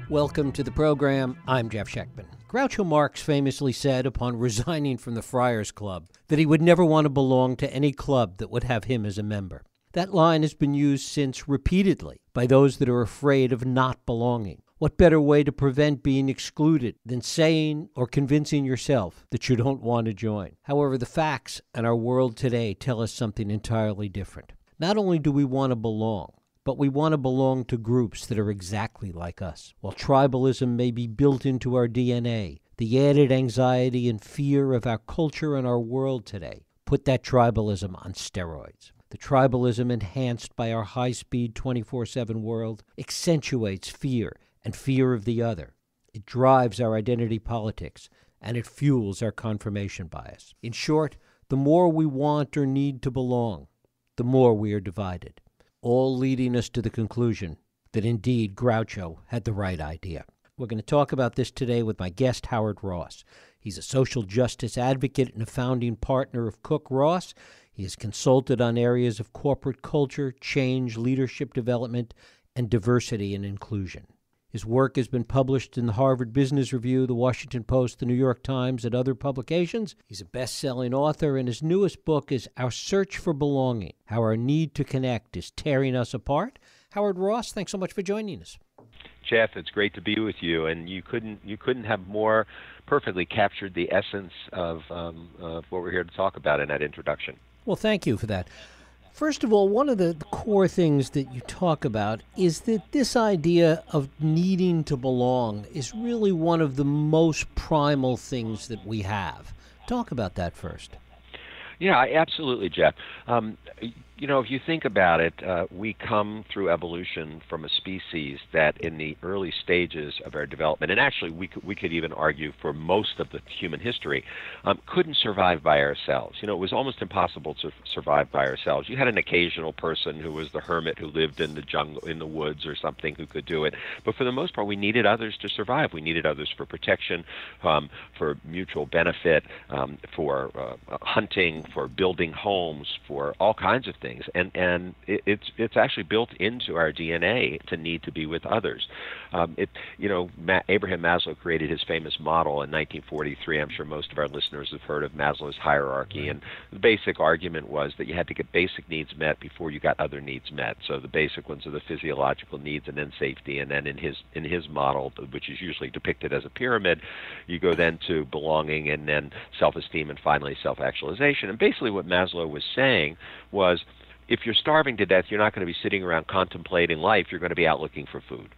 Welcome to the program. I'm Jeff Schechtman. Groucho Marx famously said upon resigning from the Friars Club that he would never want to belong to any club that would have him as a member. That line has been used since repeatedly by those that are afraid of not belonging. What better way to prevent being excluded than saying or convincing yourself that you don't want to join? However, the facts and our world today tell us something entirely different. Not only do we want to belong, but we want to belong to groups that are exactly like us. While tribalism may be built into our DNA, the added anxiety and fear of our culture and our world today put that tribalism on steroids. The tribalism enhanced by our high-speed 24/7 world accentuates fear and fear of the other. It drives our identity politics, and it fuels our confirmation bias. In short, the more we want or need to belong, the more we are divided, all leading us to the conclusion that indeed Groucho had the right idea. We're going to talk about this today with my guest, Howard Ross. He's a social justice advocate and a founding partner of Cook Ross. He has consulted on areas of corporate culture, change, leadership development, and diversity and inclusion. His work has been published in the Harvard Business Review, the Washington Post, the New York Times, and other publications. He's a best-selling author, and his newest book is Our Search for Belonging, How Our Need to Connect is Tearing Us Apart. Howard Ross, thanks so much for joining us. Jeff, it's great to be with you, and you couldn't have more perfectly captured the essence of what we're here to talk about in that introduction. Well, thank you for that. First of all, one of the core things that you talk about is that this idea of needing to belong is really one of the most primal things that we have. Talk about that first. Yeah, absolutely, Jeff. If you think about it, we come through evolution from a species that in the early stages of our development, and actually we could even argue for most of the human history, couldn't survive by ourselves. It was almost impossible to survive by ourselves. You had an occasional person who was the hermit who lived in the jungle, in the woods or something, who could do it. But for the most part, we needed others to survive. We needed others for protection, for mutual benefit, for hunting, for building homes, for all kinds of things. And it's actually built into our DNA to need to be with others. Abraham Maslow created his famous model in 1943. I'm sure most of our listeners have heard of Maslow's hierarchy. And the basic argument was that you had to get basic needs met before you got other needs met. So the basic ones are the physiological needs, and then safety. And then in his model, which is usually depicted as a pyramid, you go then to belonging, and then self-esteem, and finally self-actualization. And basically what Maslow was saying was, if you're starving to death, you're not going to be sitting around contemplating life. You're going to be out looking for food.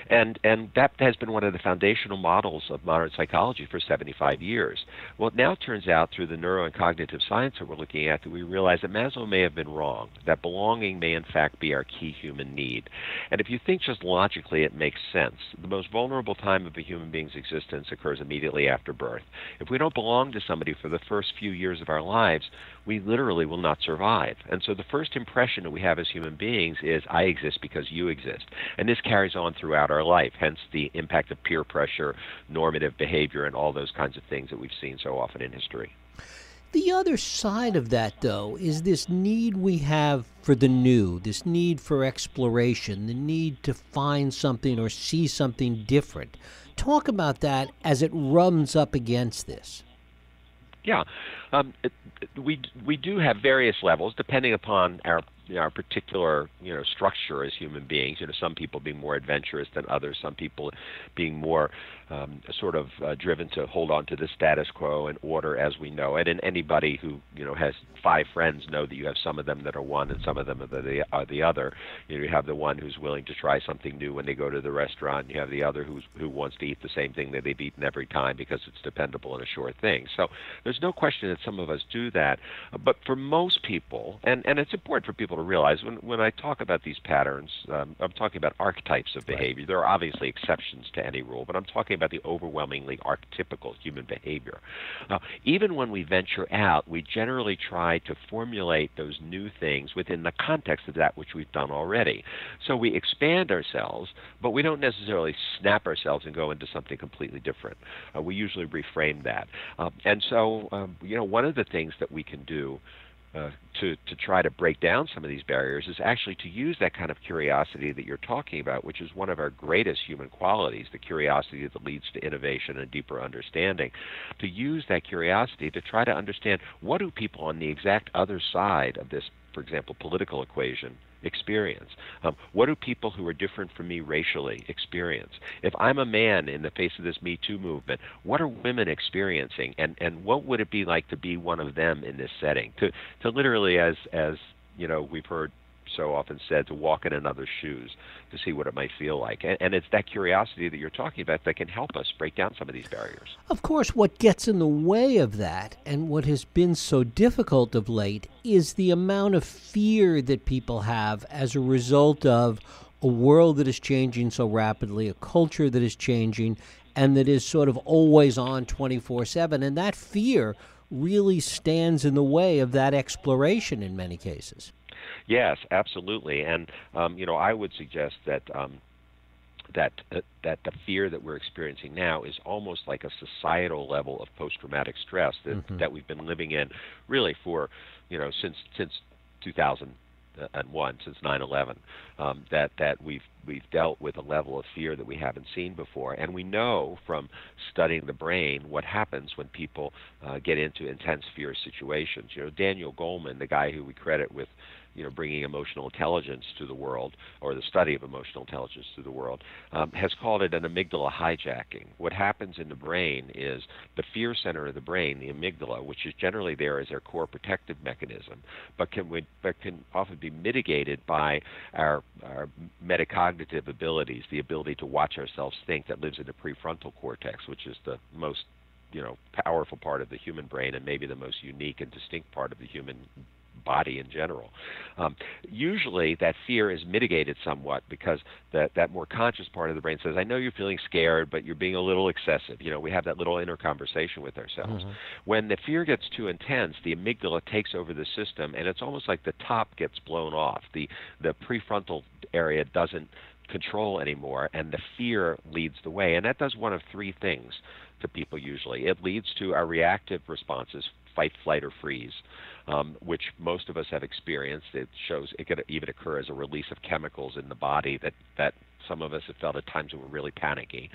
And that has been one of the foundational models of modern psychology for 75 years. Well, it now turns out through the neuro and cognitive science that we're looking at that we realize that Maslow may have been wrong, that belonging may in fact be our key human need. And if you think just logically, it makes sense. The most vulnerable time of a human being's existence occurs immediately after birth. If we don't belong to somebody for the first few years of our lives, we literally will not survive. And so the first impression that we have as human beings is, I exist because you exist. And this carries on throughout our life, hence the impact of peer pressure, normative behavior, and all those kinds of things that we've seen so often in history. The other side of that, though, is this need we have for the new, this need for exploration, the need to find something or see something different. Talk about that as it rums up against this. Yeah, we do have various levels depending upon our particular structure as human beings. Some people being more adventurous than others, some people being more driven to hold on to the status quo and order as we know it. And anybody who has 5 friends know that you have some of them that are one and some of them are the other. You have the one who's willing to try something new when they go to the restaurant. You have the other who wants to eat the same thing that they've eaten every time because it's dependable and a sure thing. So there's no question that some of us do that. But for most people, and it's important for people to realize when I talk about these patterns, I'm talking about archetypes of behavior. Right. There are obviously exceptions to any rule, but I'm talking about the overwhelmingly archetypical human behavior. Even when we venture out, we generally try to formulate those new things within the context of that which we've done already. So we expand ourselves, but we don't necessarily snap ourselves and go into something completely different. We usually reframe that. And so, one of the things that we can do to try to break down some of these barriers is actually to use that kind of curiosity that you're talking about, which is one of our greatest human qualities, the curiosity that leads to innovation and deeper understanding. To use that curiosity to try to understand, what do people on the exact other side of this, for example, political equation experience? What do people who are different from me racially experience? If I'm a man in the face of this Me Too movement, what are women experiencing, and what would it be like to be one of them in this setting? To literally, as you know, we've heard so often said, to walk in another's shoes, to see what it might feel like. And it's that curiosity that you're talking about that can help us break down some of these barriers. Of course, what gets in the way of that, and what has been so difficult of late, is the amount of fear that people have as a result of a world that is changing so rapidly, a culture that is changing, and that is sort of always on 24/7. And that fear really stands in the way of that exploration in many cases. Yes, absolutely. And I would suggest that that the fear that we're experiencing now is almost like a societal level of post-traumatic stress that we've been living in, really for since 2001, since 9/11. That we've dealt with a level of fear that we haven't seen before, and we know from studying the brain what happens when people get into intense fear situations. Daniel Goleman, the guy who we credit with bringing emotional intelligence to the world, or the study of emotional intelligence to the world, has called it an amygdala hijacking. What happens in the brain is the fear center of the brain, the amygdala, which is generally there as our core protective mechanism, but can often be mitigated by our metacognitive abilities, the ability to watch ourselves think, that lives in the prefrontal cortex, which is the most powerful part of the human brain, and maybe the most unique and distinct part of the human body in general. Usually that fear is mitigated somewhat because that more conscious part of the brain says, I know you're feeling scared, but you're being a little excessive. We have that little inner conversation with ourselves. Mm-hmm. When the fear gets too intense, the amygdala takes over the system, and it's almost like the top gets blown off. The prefrontal area doesn't control anymore, and the fear leads the way. And that does one of three things to people usually. It leads to our reactive responses, fight, flight, or freeze, which most of us have experienced. It shows it could even occur as a release of chemicals in the body that some of us have felt at times when we're really panicky.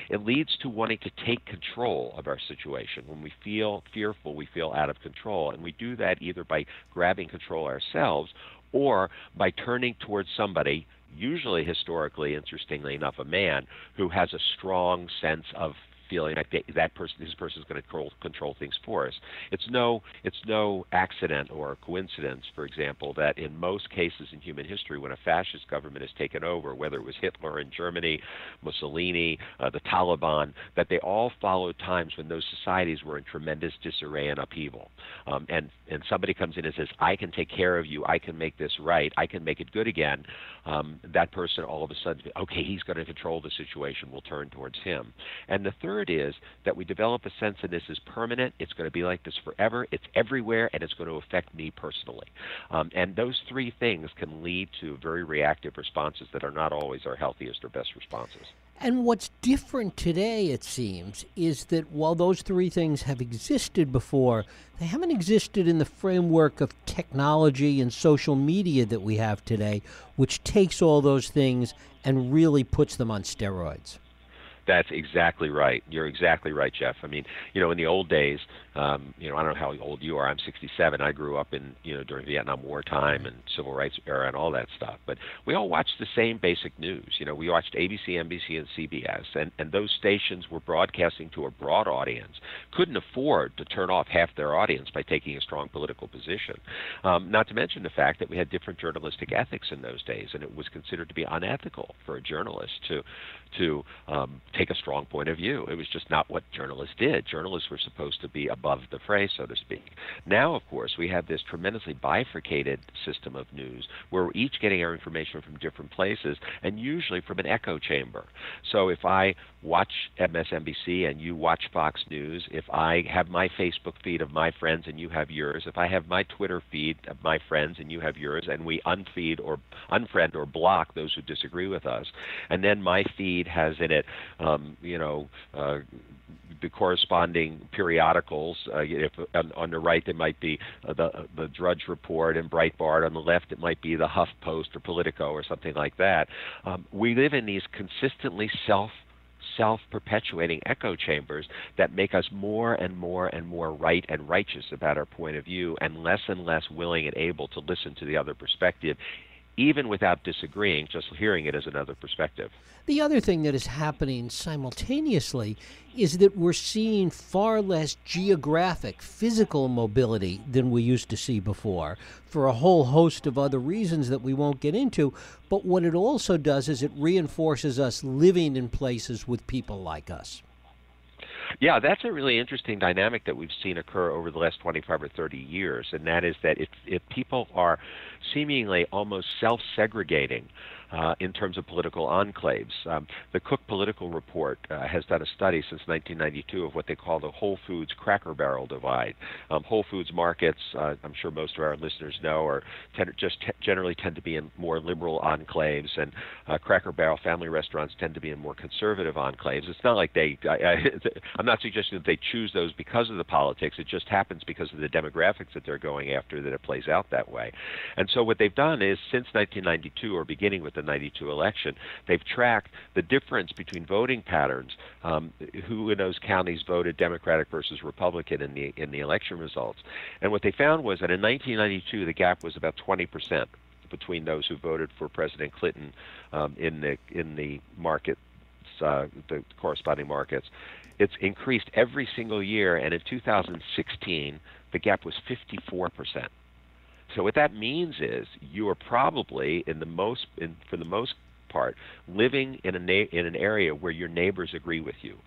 It leads to wanting to take control of our situation. When we feel fearful, we feel out of control, and we do that either by grabbing control ourselves or by turning towards somebody, usually historically, interestingly enough, a man who has a strong sense of feeling like this person is going to control things for us. It's no accident or coincidence, for example, that in most cases in human history, when a fascist government is taken over, whether it was Hitler in Germany, Mussolini, the Taliban, that they all followed times when those societies were in tremendous disarray and upheaval. And somebody comes in and says, I can take care of you, I can make this right, I can make it good again. That person all of a sudden, okay, he's going to control the situation, will turn towards him. And the third is that we develop a sense that this is permanent, it's going to be like this forever, it's everywhere, and it's going to affect me personally. And those three things can lead to very reactive responses that are not always our healthiest or best responses. And what's different today, it seems, is that while those three things have existed before, they haven't existed in the framework of technology and social media that we have today, which takes all those things and really puts them on steroids. That's exactly right. You're exactly right, Jeff. I mean, in the old days, I don't know how old you are. I'm 67. I grew up in, during Vietnam War time and civil rights era and all that stuff. But we all watched the same basic news. We watched ABC, NBC, and CBS, and those stations were broadcasting to a broad audience. Couldn't afford to turn off half their audience by taking a strong political position. Not to mention the fact that we had different journalistic ethics in those days, and it was considered to be unethical for a journalist to take a strong point of view. It was just not what journalists did. Journalists were supposed to be above the fray, so to speak. Now, of course, we have this tremendously bifurcated system of news where we're each getting our information from different places and usually from an echo chamber. So if I watch MSNBC and you watch Fox News, if I have my Facebook feed of my friends and you have yours, if I have my Twitter feed of my friends and you have yours, and we unfriend or block those who disagree with us, and then my feed has in it the corresponding periodicals. If on the right, there might be the Drudge Report and Breitbart. On the left, it might be the HuffPost or Politico or something like that. We live in these consistently self-perpetuating echo chambers that make us more and more and more right and righteous about our point of view, and less willing and able to listen to the other perspective, even without disagreeing, just hearing it as another perspective. The other thing that is happening simultaneously is that we're seeing far less geographic, physical mobility than we used to see before, for a whole host of other reasons that we won't get into. But what it also does is it reinforces us living in places with people like us. Yeah, that's a really interesting dynamic that we've seen occur over the last 25 or 30 years, and that is that if people are seemingly almost self-segregating in terms of political enclaves. The Cook Political Report has done a study since 1992 of what they call the Whole Foods Cracker Barrel divide. Whole Foods markets, I'm sure most of our listeners know, generally tend to be in more liberal enclaves, and Cracker Barrel family restaurants tend to be in more conservative enclaves. It's not like I'm not suggesting that they choose those because of the politics. It just happens because of the demographics that they're going after that it plays out that way. And so what they've done is, since 1992, or beginning with the 92 election, they've tracked the difference between voting patterns, who in those counties voted Democratic versus Republican in the election results. And what they found was that in 1992, the gap was about 20% between those who voted for President Clinton in the markets, the corresponding markets. It's increased every single year, and in 2016, the gap was 54%. So what that means is you are probably, for the most part, living in an area where your neighbors agree with you,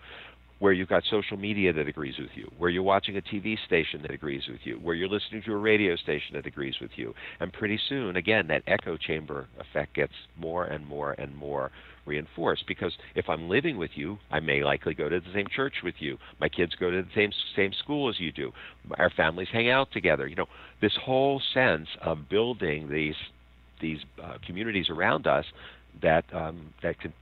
where you've got social media that agrees with you, where you're watching a TV station that agrees with you, where you're listening to a radio station that agrees with you. And pretty soon, again, that echo chamber effect gets more and more and more reinforced, because if I'm living with you, I may likely go to the same church with you. My kids go to the same school as you do. Our families hang out together. You know, this whole sense of building these communities around us that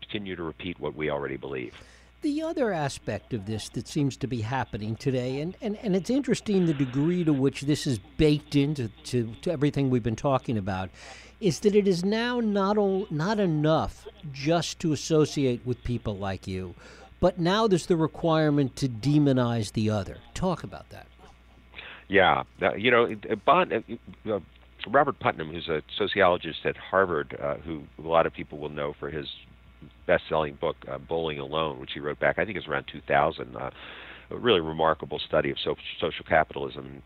continue to repeat what we already believe. The other aspect of this that seems to be happening today, and it's interesting the degree to which this is baked into to everything we've been talking about, is that it is now not enough just to associate with people like you, but now there's the requirement to demonize the other. Talk about that. Yeah, Robert Putnam, who's a sociologist at Harvard, who a lot of people will know for his best-selling book, Bowling Alone, which he wrote back, I think it was around 2000, a really remarkable study of social capital, in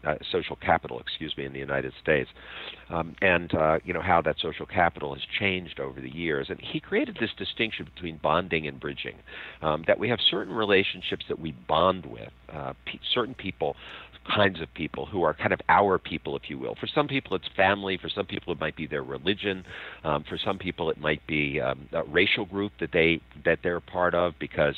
the United States, and how that social capital has changed over the years. And he created this distinction between bonding and bridging, that we have certain relationships that we bond with, certain people, kinds of people who are kind of our people, if you will. For some people, it's family. For some people, it might be their religion. For some people, it might be a racial group that they're a part of, because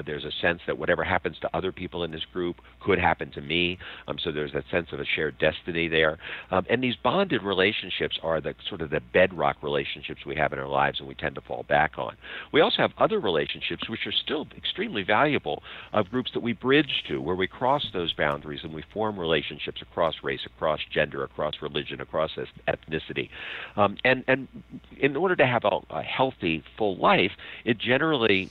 there's a sense that whatever happens to other people in this group could happen to me. So there's that sense of a shared destiny there. And these bonded relationships are the sort of the bedrock relationships we have in our lives, and we tend to fall back on. We also have other relationships which are still extremely valuable, of groups that we bridge to, where we cross those boundaries and we form relationships across race, across gender, across religion, across ethnicity. And in order to have a healthy, full life, it generally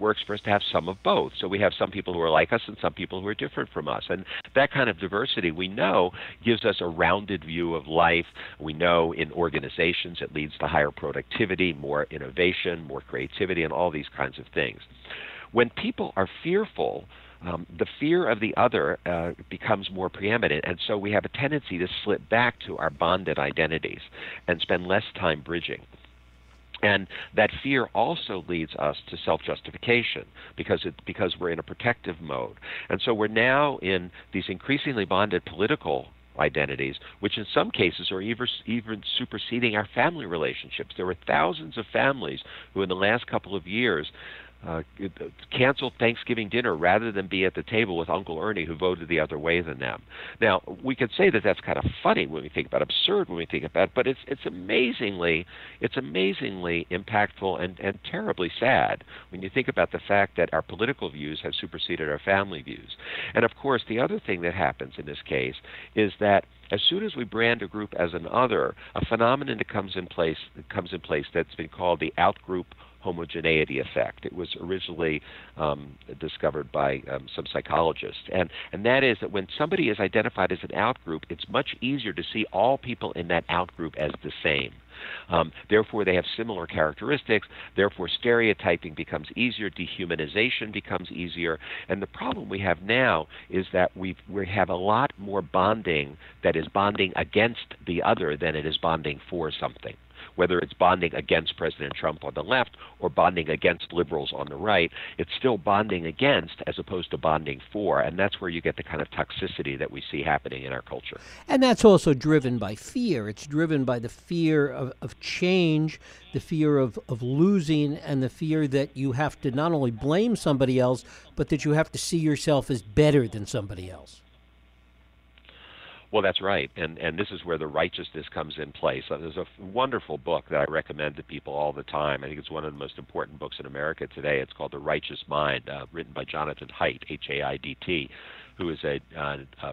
works for us to have some of both. So we have some people who are like us and some people who are different from us. And that kind of diversity, we know, gives us a rounded view of life. We know in organizations it leads to higher productivity, more innovation, more creativity, and all these kinds of things. When people are fearful, the fear of the other becomes more preeminent, and so we have a tendency to slip back to our bonded identities and spend less time bridging. And that fear also leads us to self-justification, because we're in a protective mode. And so we're now in these increasingly bonded political identities, which in some cases are even superseding our family relationships. There were thousands of families who in the last couple of years canceled Thanksgiving dinner rather than be at the table with Uncle Ernie, who voted the other way than them. Now, we could say that that's kind of funny when we think about it, absurd when we think about it, but it's amazingly impactful and terribly sad when you think about the fact that our political views have superseded our family views. And of course, the other thing that happens in this case is that as soon as we brand a group as an other, a phenomenon that comes in place that's been called the outgroup homogeneity effect. It was originally discovered by some psychologists. And that is that when somebody is identified as an outgroup, it's much easier to see all people in that outgroup as the same. Therefore, they have similar characteristics. Therefore, stereotyping becomes easier. Dehumanization becomes easier. And the problem we have now is that we have a lot more bonding that is bonding against the other than it is bonding for something. Whether it's bonding against President Trump on the left or bonding against liberals on the right, it's still bonding against as opposed to bonding for, and that's where you get the kind of toxicity that we see happening in our culture. And that's also driven by fear. It's driven by the fear of change, the fear of losing, and the fear that you have to not only blame somebody else, but that you have to see yourself as better than somebody else. Well, that's right, and this is where the righteousness comes in place. There's a wonderful book that I recommend to people all the time. I think it's one of the most important books in America today. It's called The Righteous Mind, written by Jonathan Haidt, H-A-I-D-T, who is a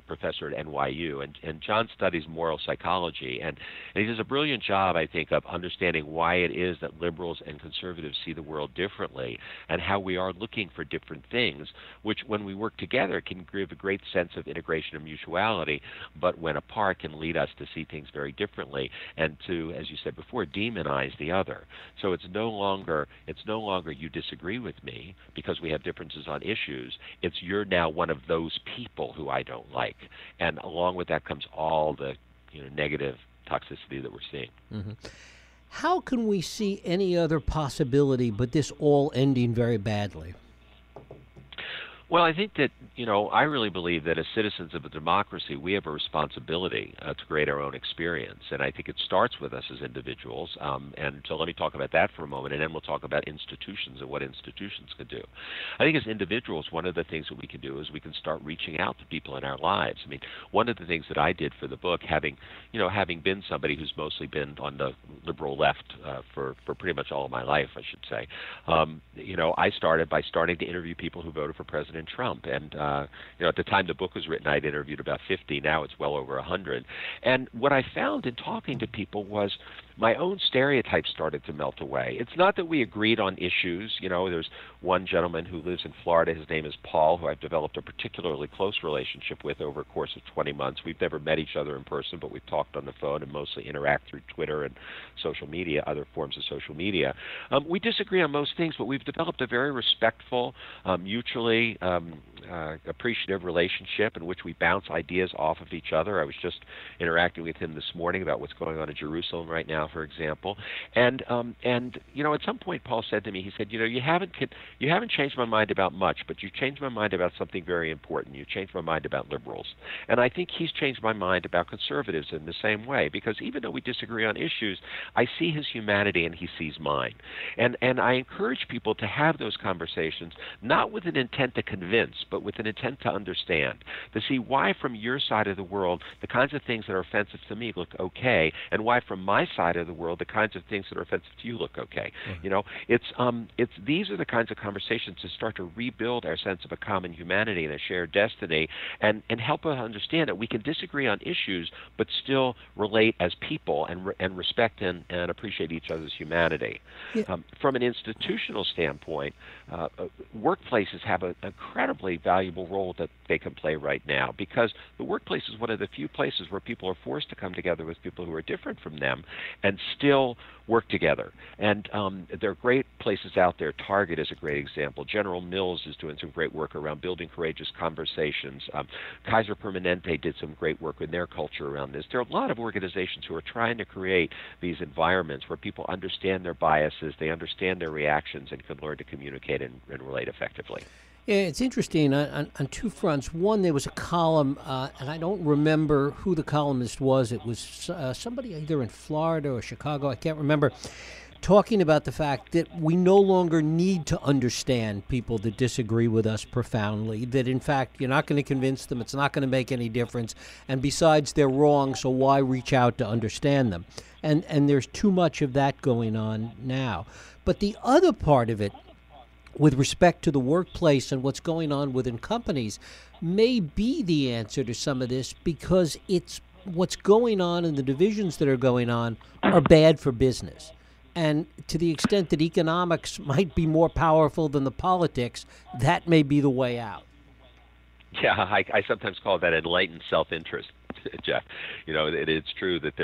professor at NYU. And John studies moral psychology, and he does a brilliant job, I think, of understanding why it is that liberals and conservatives see the world differently and how we are looking for different things, which when we work together can give a great sense of integration and mutuality, but when apart can lead us to see things very differently and to, as you said before, demonize the other. So it's no longer you disagree with me because we have differences on issues. It's you're now one of those people who I don't like. And along with that comes all the negative toxicity that we're seeing. Mm-hmm. How can we see any other possibility but this all ending very badly? Well, I think that, I really believe that as citizens of a democracy, we have a responsibility to create our own experience. And I think it starts with us as individuals. And so let me talk about that for a moment, and then we'll talk about institutions and what institutions can do. I think as individuals, one of the things that we can do is we can start reaching out to people in our lives. I mean, one of the things that I did for the book, having been somebody who's mostly been on the liberal left for pretty much all of my life, I should say, I started by starting to interview people who voted for President Trump. And, at the time the book was written, I'd interviewed about 50. Now it's well over 100. And what I found in talking to people was my own stereotypes started to melt away. It's not that we agreed on issues. There's one gentleman who lives in Florida. His name is Paul, who I've developed a particularly close relationship with over a course of 20 months. We've never met each other in person, but we've talked on the phone and mostly interact through Twitter and social media, other forms of social media. We disagree on most things, but we've developed a very respectful, mutually appreciative relationship in which we bounce ideas off of each other. I was just interacting with him this morning about what's going on in Jerusalem right now, for example. And at some point Paul said to me, he said, you haven't changed my mind about much, but you changed my mind about something very important. You changed my mind about liberals. And I think he's changed my mind about conservatives in the same way, because even though we disagree on issues, I see his humanity and he sees mine. And I encourage people to have those conversations, not with an intent to convince, but with an intent to understand, to see why from your side of the world the kinds of things that are offensive to me look okay, and why from my side of the world the kinds of things that are offensive to you look okay. Mm-hmm. These are the kinds of conversations that start to rebuild our sense of a common humanity and a shared destiny, and help us understand that we can disagree on issues but still relate as people and respect and appreciate each other's humanity. Yeah. From an institutional standpoint, workplaces have an incredibly valuable role that they can play right now, because the workplace is one of the few places where people are forced to come together with people who are different from them and still work together. And there are great places out there. Target is a great example. General Mills is doing some great work around building courageous conversations. Kaiser Permanente did some great work in their culture around this. There are a lot of organizations who are trying to create these environments where people understand their biases, they understand their reactions, and can learn to communicate and relate effectively. Yeah, it's interesting on two fronts. One, there was a column, and I don't remember who the columnist was. It was somebody either in Florida or Chicago, I can't remember, talking about the fact that we no longer need to understand people that disagree with us profoundly, that in fact you're not going to convince them, it's not going to make any difference, and besides they're wrong, so why reach out to understand them? And there's too much of that going on now. But the other part of it, with respect to the workplace and what's going on within companies, may be the answer to some of this, because it's what's going on and the divisions that are going on are bad for business. And to the extent that economics might be more powerful than the politics, that may be the way out. Yeah, I sometimes call that enlightened self-interest, Jeff. It's true that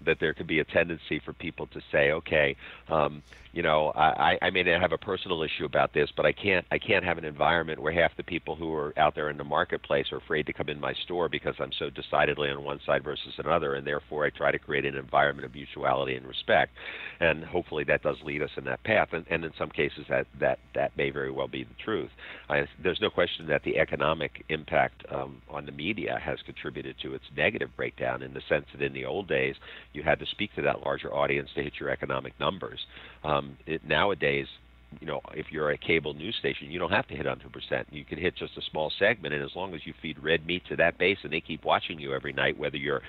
that there could be a tendency for people to say, okay, I may not have a personal issue about this, but I can't have an environment where half the people who are out there in the marketplace are afraid to come in my store because I'm so decidedly on one side versus another, and therefore I try to create an environment of mutuality and respect, and hopefully that does lead us in that path. And in some cases that may very well be the truth. There's no question that the economic impact on the media has contributed to its negative breakdown, in the sense that in the old days you had to speak to that larger audience to hit your economic numbers. Nowadays, if you're a cable news station, you don't have to hit 100%. You can hit just a small segment, and as long as you feed red meat to that base and they keep watching you every night, whether you're,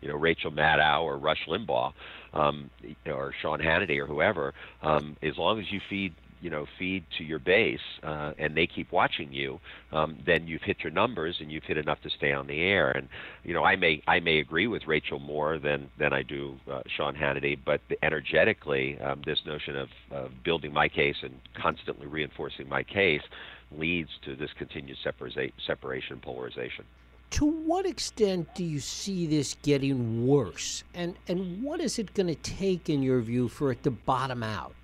Rachel Maddow or Rush Limbaugh, or Sean Hannity or whoever, as long as you feed to your base, and they keep watching you, then you've hit your numbers and you've hit enough to stay on the air. And I may agree with Rachel more than I do Sean Hannity, but energetically, this notion of building my case and constantly reinforcing my case leads to this continued separation, polarization. To what extent do you see this getting worse, and what is it going to take, in your view, for it to bottom out?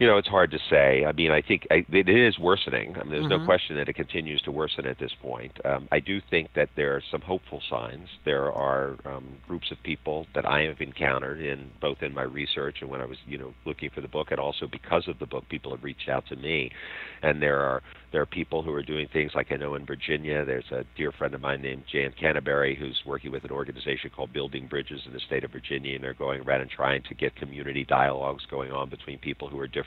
It's hard to say. I mean, I think it is worsening. I mean, there's no question that it continues to worsen at this point. I do think that there are some hopeful signs. There are groups of people that I have encountered both in my research and when I was, looking for the book, and also because of the book, people have reached out to me. And there are people who are doing things like, I know in Virginia, there's a dear friend of mine named Jan Canterbury who's working with an organization called Building Bridges in the state of Virginia, and they're going around and trying to get community dialogues going on between people who are different.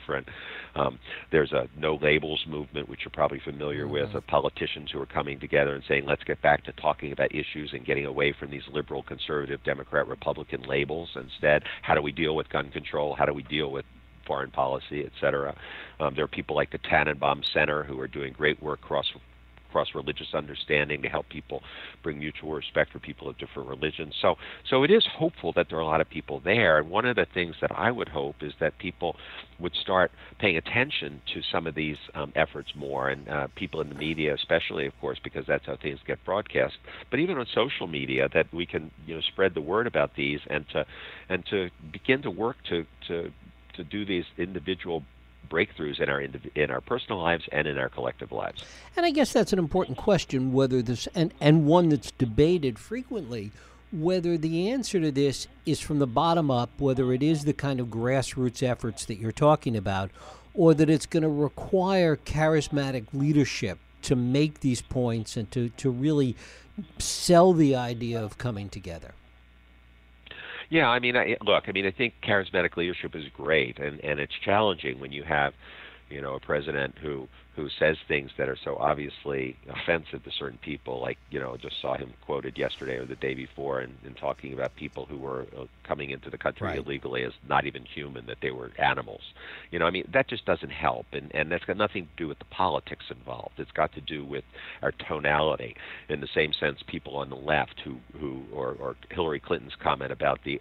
There's a no labels movement, which you're probably familiar with, of politicians who are coming together and saying, let's get back to talking about issues and getting away from these liberal, conservative, Democrat, Republican labels. Instead, how do we deal with gun control? How do we deal with foreign policy, et cetera? There are people like the Tannenbaum Center who are doing great work cross-religious understanding to help people bring mutual respect for people of different religions. So it is hopeful that there are a lot of people there. And one of the things that I would hope is that people would start paying attention to some of these efforts more, and people in the media especially, of course, because that's how things get broadcast. But even on social media, that we can spread the word about these and to begin to work to do these individual breakthroughs in our personal lives and in our collective lives. And I guess that's an important question, whether this, and one that's debated frequently, whether the answer to this is from the bottom up, whether it is the kind of grassroots efforts that you're talking about, or that it's going to require charismatic leadership to make these points and to really sell the idea of coming together. Yeah, I think charismatic leadership is great, and it's challenging when you have, a president who says things that are so obviously offensive to certain people, like, just saw him quoted yesterday or the day before in talking about people who were coming into the country illegally as not even human, that they were animals. That just doesn't help, and that's got nothing to do with the politics involved. It's got to do with our tonality. In the same sense, people on the left or Hillary Clinton's comment about the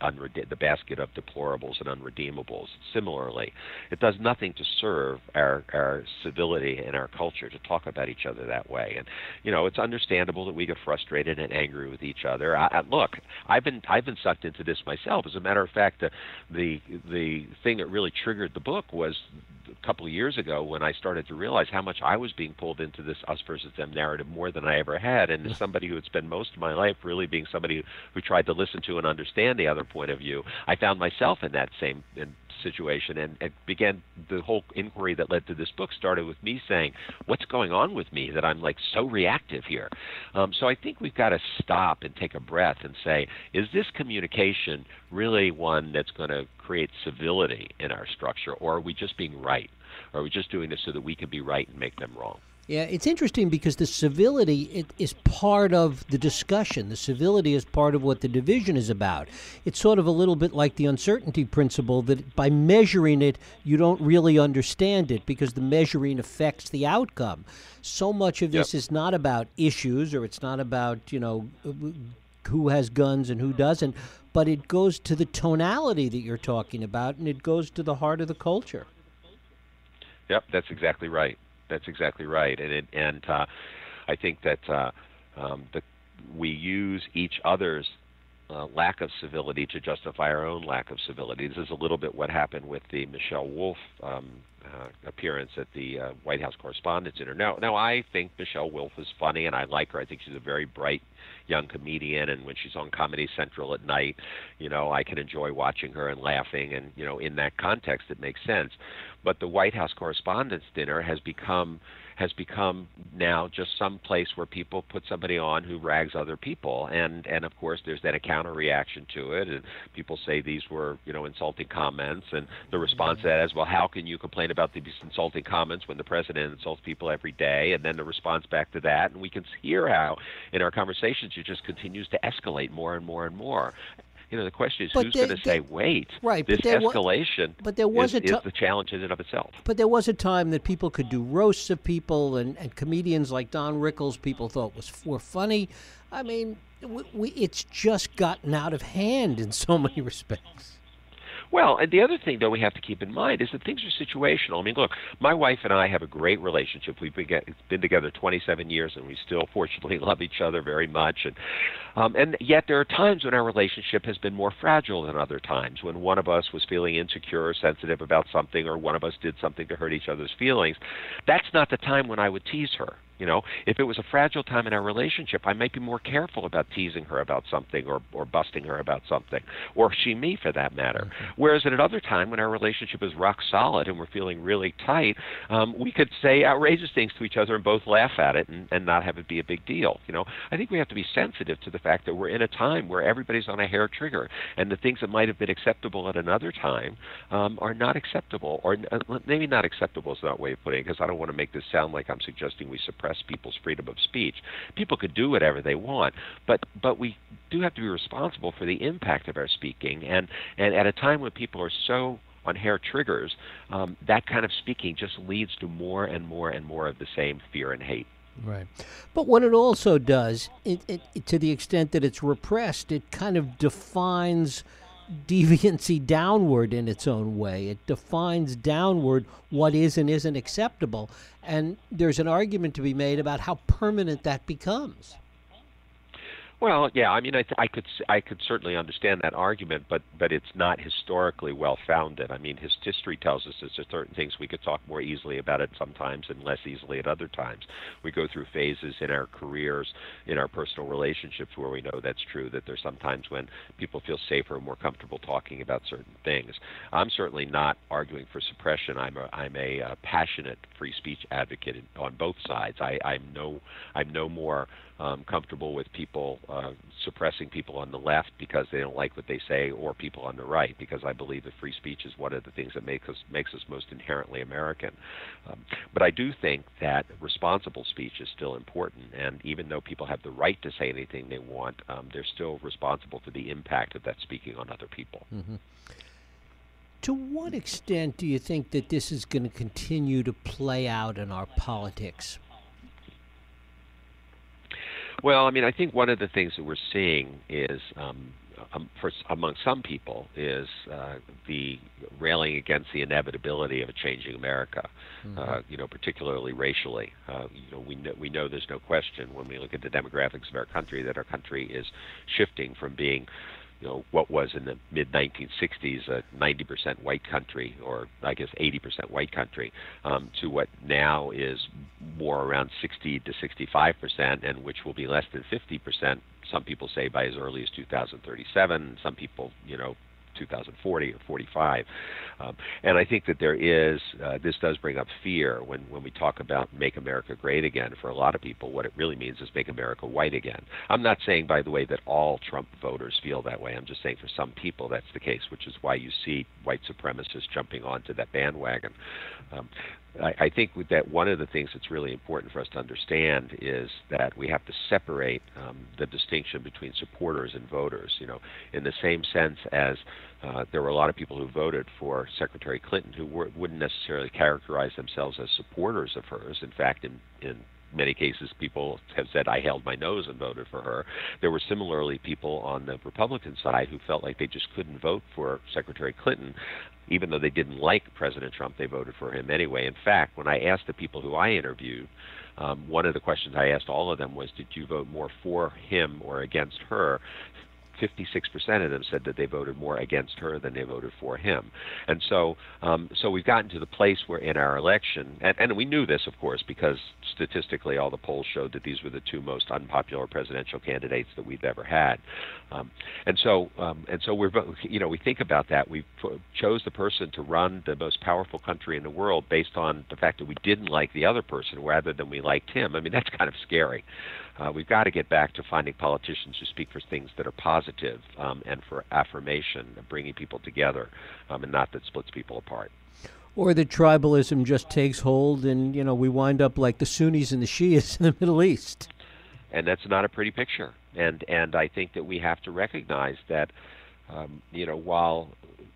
basket of deplorables and unredeemables. Similarly, it does nothing to serve our civility and our culture to talk about each other that way. And it's understandable that we get frustrated and angry with each other. Look, I've been sucked into this myself. As a matter of fact, the thing that really triggered the book was a couple of years ago when I started to realize how much I was being pulled into this us versus them narrative more than I ever had. And as somebody who had spent most of my life really being somebody who tried to listen to and understand the other point of view, I found myself in that same situation, and it began, the whole inquiry that led to this book started with me saying, what's going on with me that I'm like so reactive here? So I think we've got to stop and take a breath and say, is this communication really one that's going to create civility in our structure, or are we just being right? Or are we just doing this so that we can be right and make them wrong? Yeah, it's interesting because the civility is part of the discussion. The civility is part of what the division is about. It's sort of a little bit like the uncertainty principle that by measuring it, you don't really understand it because the measuring affects the outcome. So much of this is not about issues, or it's not about, who has guns and who doesn't, but it goes to the tonality that you're talking about, and it goes to the heart of the culture. Yep, that's exactly right. That's exactly right, and I think that we use each other's lack of civility to justify our own lack of civility. This is a little bit what happened with the Michelle Wolf appearance at the White House Correspondents' Dinner. Now, I think Michelle Wolf is funny, and I like her. I think she's a very bright young comedian, and when she's on Comedy Central at night, I can enjoy watching her and laughing, and in that context, it makes sense. But the White House Correspondents' Dinner has become now just some place where people put somebody on who rags other people, and of course there's then a counter reaction to it, and people say these were insulting comments, and the response to that is, well, how can you complain about these insulting comments when the president insults people every day? And then the response back to that, and we can hear how in our conversations it just continues to escalate more and more and more. The question is, who's going to say, wait, right, this escalation is the challenge in and of itself. But there was a time that people could do roasts of people, and comedians like Don Rickles people thought were funny. I mean, it's just gotten out of hand in so many respects. Well, and the other thing, though, we have to keep in mind is that things are situational. I mean, look, my wife and I have a great relationship. We've been together 27 years, and we still, fortunately, love each other very much. And yet there are times when our relationship has been more fragile than other times, when one of us was feeling insecure or sensitive about something, or one of us did something to hurt each other's feelings. That's not the time when I would tease her. If it was a fragile time in our relationship, I might be more careful about teasing her about something, or busting her about something, or she me for that matter. Whereas at another time when our relationship is rock solid and we're feeling really tight, we could say outrageous things to each other and both laugh at it and not have it be a big deal. I think we have to be sensitive to the fact that we're in a time where everybody's on a hair trigger, and the things that might have been acceptable at another time are not acceptable, or maybe not acceptable is not a way of putting it, because I don't want to make this sound like I'm suggesting we suppress people's freedom of speech. People could do whatever they want, but we do have to be responsible for the impact of our speaking, and at a time when people are so on hair triggers, that kind of speaking just leads to more and more and more of the same fear and hate. Right. But what it also does, it to the extent that it's repressed, it kind of defines deviancy downward in its own way. It defines downward what is and isn't acceptable. And there's an argument to be made about how permanent that becomes. Well, yeah, I mean, I could certainly understand that argument, but it's not historically well founded. I mean, history tells us that there are certain things we could talk more easily about it sometimes and less easily at other times. We go through phases in our careers, in our personal relationships, where we know that's true, that there's sometimes when people feel safer and more comfortable talking about certain things. I'm certainly not arguing for suppression. I'm a passionate free speech advocate on both sides. I'm no more comfortable with people suppressing people on the left because they don't like what they say, or people on the right, because I believe that free speech is one of the things that makes us most inherently American. But I do think that responsible speech is still important, and even though people have the right to say anything they want, they're still responsible for the impact of that speaking on other people. Mm-hmm. To what extent do you think that this is going to continue to play out in our politics? Well, I mean, I think one of the things that we're seeing is, among some people, is the railing against the inevitability of a changing America. Mm-hmm. Particularly racially. We know there's no question when we look at the demographics of our country that our country is shifting from being what was in the mid-1960s a 90% white country, or I guess 80% white country, to what now is more around 60 to 65%, and which will be less than 50%, some people say by as early as 2037, some people, 2040 or 45. And I think that there is, this does bring up fear when we talk about Make America Great Again. For a lot of people, what it really means is Make America White Again. I'm not saying, by the way, that all Trump voters feel that way. I'm just saying for some people that's the case, which is why you see white supremacists jumping onto that bandwagon. I think that one of the things that's really important for us to understand is that we have to separate the distinction between supporters and voters. You know, in the same sense as there were a lot of people who voted for Secretary Clinton who wouldn't necessarily characterize themselves as supporters of hers. In fact, in many cases, people have said, I held my nose and voted for her. There were similarly people on the Republican side who felt like they just couldn't vote for Secretary Clinton. Even though they didn't like President Trump, they voted for him anyway. In fact, when I asked the people who I interviewed, one of the questions I asked all of them was, did you vote more for him or against her? 56% of them said that they voted more against her than they voted for him. And so we've gotten to the place where in our election, and we knew this, of course, because statistically all the polls showed that these were the two most unpopular presidential candidates that we've ever had. And so we're, we think about that. We chose the person to run the most powerful country in the world based on the fact that we didn't like the other person rather than we liked him. I mean, that's kind of scary. We've got to get back to finding politicians who speak for things that are positive and for affirmation, bringing people together, and not that splits people apart. Or that tribalism just takes hold and, we wind up like the Sunnis and the Shias in the Middle East. And that's not a pretty picture. And I think that we have to recognize that, while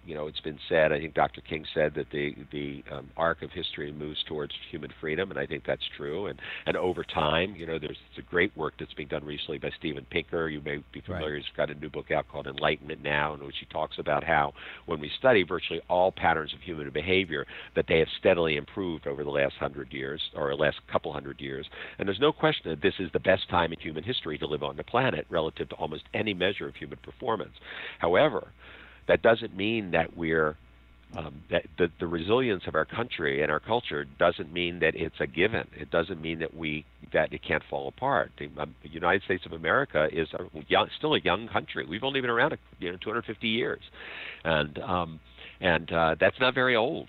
it's been said, I think Dr. King said that the arc of history moves towards human freedom, and I think that's true. And over time, there's a great work that's being done recently by Steven Pinker. You may be familiar. Right. He's got a new book out called Enlightenment Now, in which he talks about how when we study virtually all patterns of human behavior, that they have steadily improved over the last 100 years, or last couple hundred years. And there's no question that this is the best time in human history to live on the planet relative to almost any measure of human performance. However, that doesn't mean that we're that the resilience of our country and our culture doesn't mean that it's a given. It doesn't mean that it can't fall apart. The United States of America is still a young country. We've only been around 250 years, and that's not very old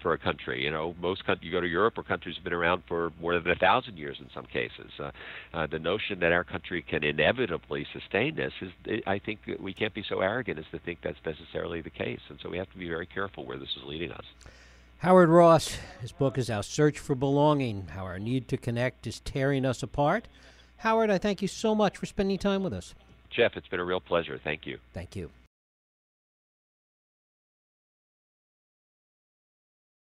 for a country. You go to Europe, where countries have been around for more than 1,000 years in some cases. The notion that our country can inevitably sustain this I think that we can't be so arrogant as to think that's necessarily the case. And so we have to be very careful where this is leading us. Howard Ross, his book is Our Search for Belonging, How Our Need to Connect is Tearing Us Apart. Howard, I thank you so much for spending time with us. Jeff, it's been a real pleasure. Thank you. Thank you.